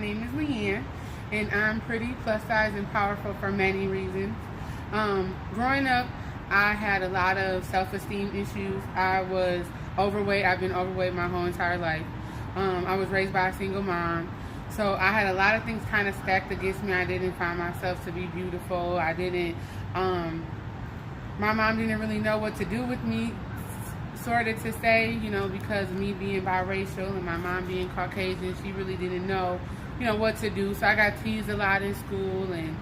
name is LeeAnn, and I'm pretty, plus size, and powerful for many reasons. Growing up, I had a lot of self-esteem issues. I was overweight. I've been overweight my whole entire life. I was raised by a single mom. So I had a lot of things kind of stacked against me. I didn't find myself to be beautiful. My mom didn't really know what to do with me, sort of to say, because of me being biracial and my mom being Caucasian, she really didn't know, what to do. So I got teased a lot in school and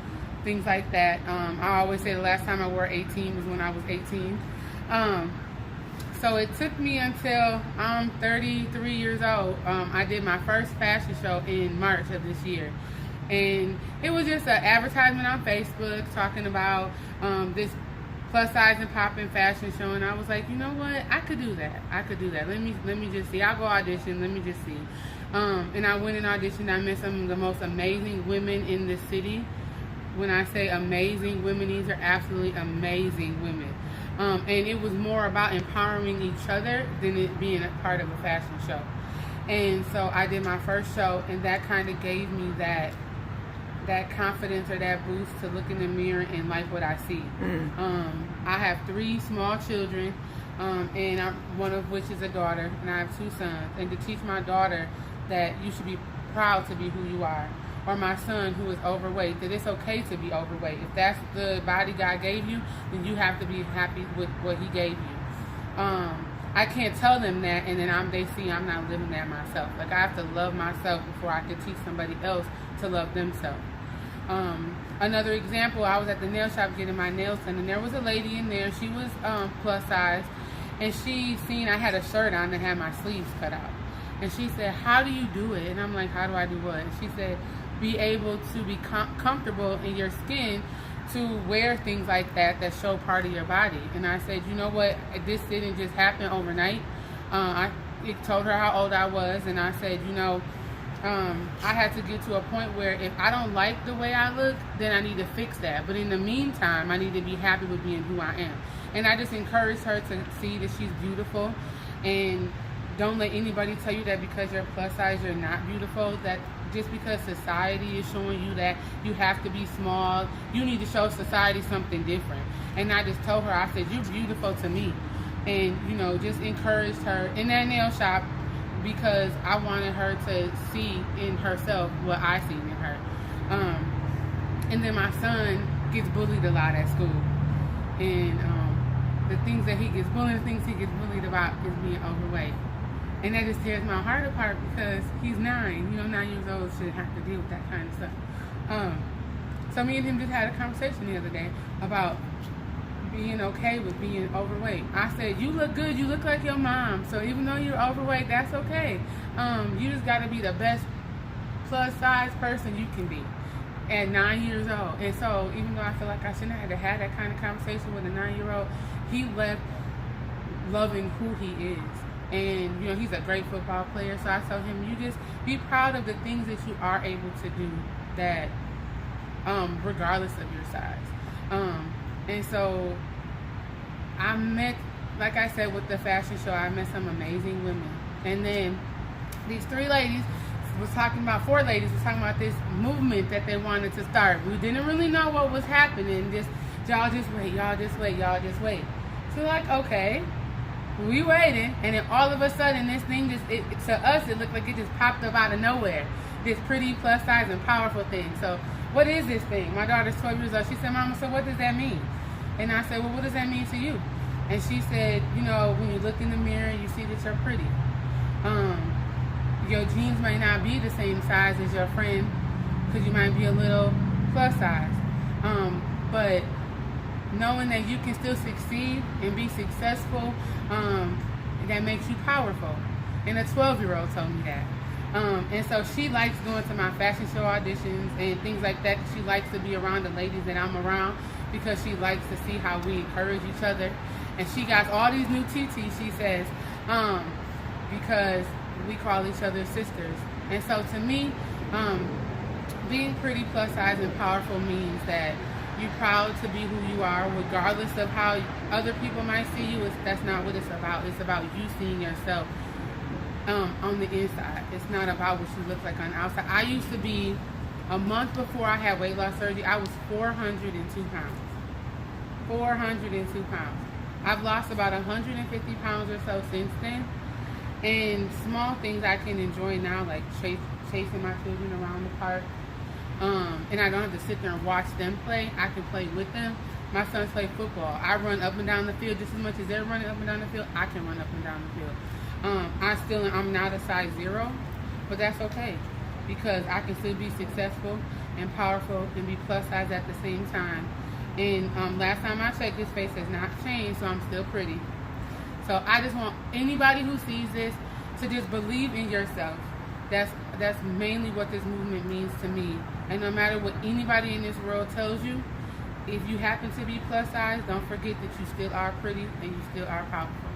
things like that. I always say the last time I wore 18 was when I was 18. So it took me until I'm 33 years old. I did my first fashion show in March of this year. And it was just an advertisement on Facebook talking about this plus size and poppin' fashion show, and I was like, you know what, I could do that. Let me just see. I'll go audition. Let me just see. And I went and auditioned. I met some of the most amazing women in the city. When I say amazing women, these are absolutely amazing women. And it was more about empowering each other than it being a part of a fashion show. And so I did my first show, and that kind of gave me that confidence or that boost to look in the mirror and like what I see. I have 3 small children, and one of which is a daughter, and I have 2 sons. And to teach my daughter that you should be proud to be who you are, or my son who is overweight, that it's okay to be overweight. If that's the body God gave you, then you have to be happy with what He gave you. I can't tell them that, and then they see I'm not living that myself. Like, I have to love myself before I can teach somebody else to love themselves. Another example, I was at the nail shop getting my nails done, and there was a lady in there. She was plus size, and she seen I had a shirt on that had my sleeves cut out. And she said, how do you do it? And I'm like, how do I do what? And she said, be able to be comfortable in your skin to wear things like that show part of your body. And I said, you know what? This didn't just happen overnight. I told her how old I was, and I said, I had to get to a point where if I don't like the way I look, then I need to fix that. But in the meantime, I need to be happy with being who I am. And I just encouraged her to see that she's beautiful, and don't let anybody tell you that because you're plus size, you're not beautiful. That just because society is showing you that you have to be small, you need to show society something different. And I just told her, I said, you're beautiful to me. And, just encouraged her in that nail shop, because I wanted her to see in herself what I seen in her. And then my son gets bullied a lot at school. And the things he gets bullied about is being overweight. And that just tears my heart apart because he's 9. 9 years old shouldn't have to deal with that kind of stuff. So me and him just had a conversation the other day about being okay with being overweight. I said, you look good, you look like your mom. So even though you're overweight, that's okay. You just got to be the best plus size person you can be at 9 years old. And so even though I feel like I shouldn't have had that kind of conversation with a 9-year-old, he left loving who he is. And, he's a great football player. So I told him, you just be proud of the things that you are able to do, that regardless of your size. And so I met, like I said, with the fashion show, I met some amazing women. And then these 3 ladies was talking about, 4 ladies was talking about this movement that they wanted to start. We didn't really know what was happening. Y'all just wait, y'all just wait, y'all just wait. So like, okay, we waited, and then all of a sudden this thing to us, it looked like it just popped up out of nowhere. This pretty plus size and powerful thing. So what is this thing? My daughter's 12 years old. She said, Mama, so what does that mean? And I said, well, what does that mean to you? And she said, when you look in the mirror, you see that you're pretty. Your jeans may not be the same size as your friend because you might be a little plus size. But knowing that you can still succeed and be successful, that makes you powerful. And a 12-year-old told me that. And so she likes going to my fashion show auditions and things like that. She likes to be around the ladies that I'm around because she likes to see how we encourage each other. And she got all these new TTs, she says, because we call each other sisters. And so to me, being pretty, plus size, and powerful means that you're proud to be who you are, regardless of how other people might see you. That's not what it's about. It's about you seeing yourself on the inside. It's not about what she looks like on the outside. I used to be, a month before I had weight loss surgery, I was 402 pounds. 402 pounds. I've lost about 150 pounds or so since then. And small things I can enjoy now, like chasing my children around the park. And I don't have to sit there and watch them play. I can play with them. My sons play football. I run up and down the field just as much as they're running up and down the field. I can run up and down the field. I'm not a size 0, but that's okay because I can still be successful and powerful and be plus size at the same time. And last time I checked, this face has not changed, so I'm still pretty. So I just want anybody who sees this to just believe in yourself. That's mainly what this movement means to me. And no matter what anybody in this world tells you, if you happen to be plus size, don't forget that you still are pretty and you still are powerful.